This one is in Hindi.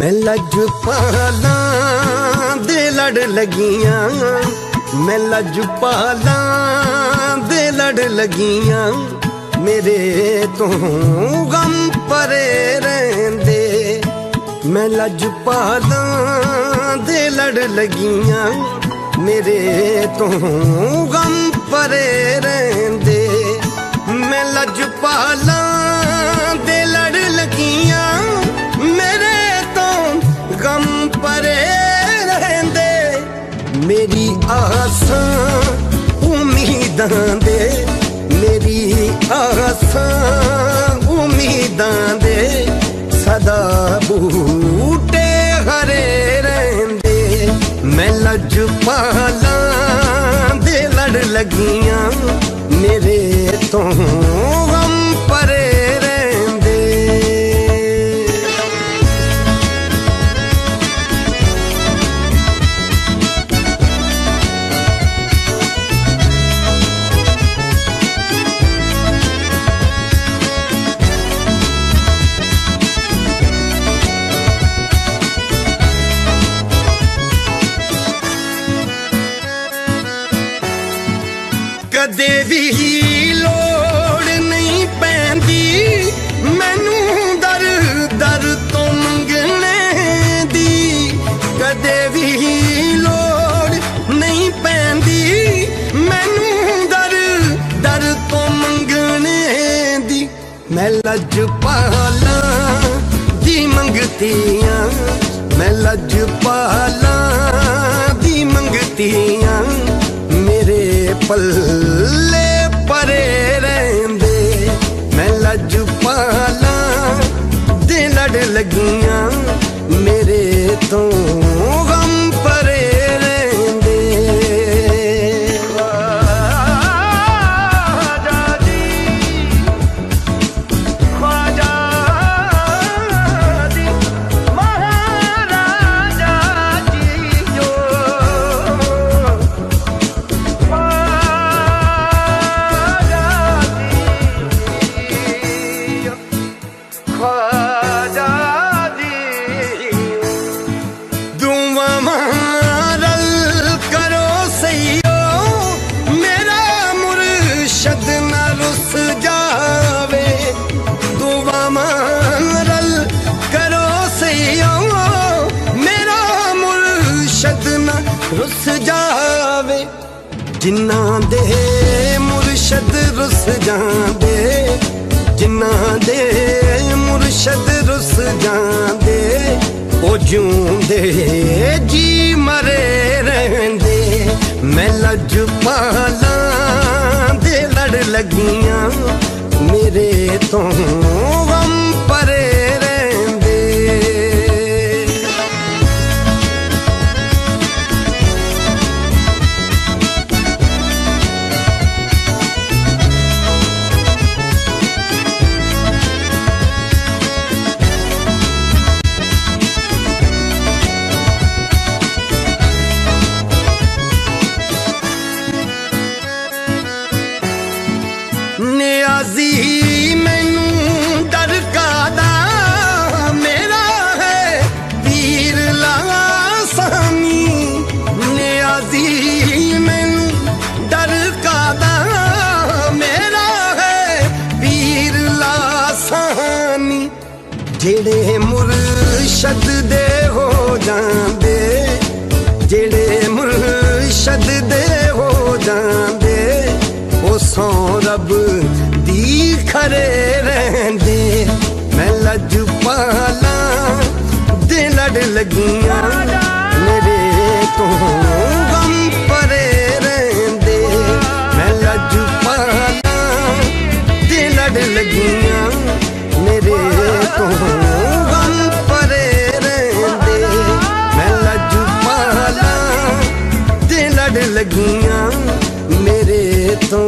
मैं लजपाला दे लड़ लगियां, मैं लजपाला दे लड़ लगियां, मेरे तो गम परे रहंदे। मैं लजपाला दे लड़ लगियां, मेरे तो गम परे रहंदे। मैं लजपाला दे लड़ लगियां, मेरे तो गम परे रहंदे। मेरी आसां उम्मीदां दे, मेरी आसां उम्मीदां दे सदा बूटे हरे रहंदे। मैं लजपाला दे लड़ लगियां, मेरे तो गम परे रहंदे। कदे भी लोड़ नहीं पैंदी मैनू दर दर तो मंगने दी। कदे भी लोड़ नहीं पैंदी मैनू दर दर तो मंगने दी। मैं लजपाला दी मंगतियां, मैं लजपाला दी मंगतियां, मेरे पल्ले परे रहंदे। मैं लजपाला दे लड़ लगियां, मेरे तो गम परे रहंदे। ख्वाजा जी, ख्वाजा जी, महाराजा जी जो ख्वाजा जी। दुआ मारल करो सैयो, मेरा मुर्शद न रुस जावे। दुआ मारल करो सैयो, मेरा मुर्शद न रुस जावे। जिन्ना दे मुर्शद रुस जांदे, जिन्ना दे मुर्शद रुस जांदे, ओ जूंदे जी मरे रहंदे। मैं लजपाला दे लड़ लगियां, मेरे तो गम परे रहंदे। नियाज़ी मैनू डर कादा, मेरा है पीर लासानी। नियाज़ी मैनू डर कादा, मेरा है पीर लासानी। जेड़े मुर्शद दे हो जांदे, जेड़े मुर्शद दे हो जांदे, ओ सौ रब दी खरे रहंदे। मैं लजपाला दे लड़ लगियां, मेरे तो गम परे रहंदे। मैं लजपाला दे लड़ लगियां, मेरे तो गम परे रहंदे। मैं लजपाला दे लड़ लगियां, मेरे तो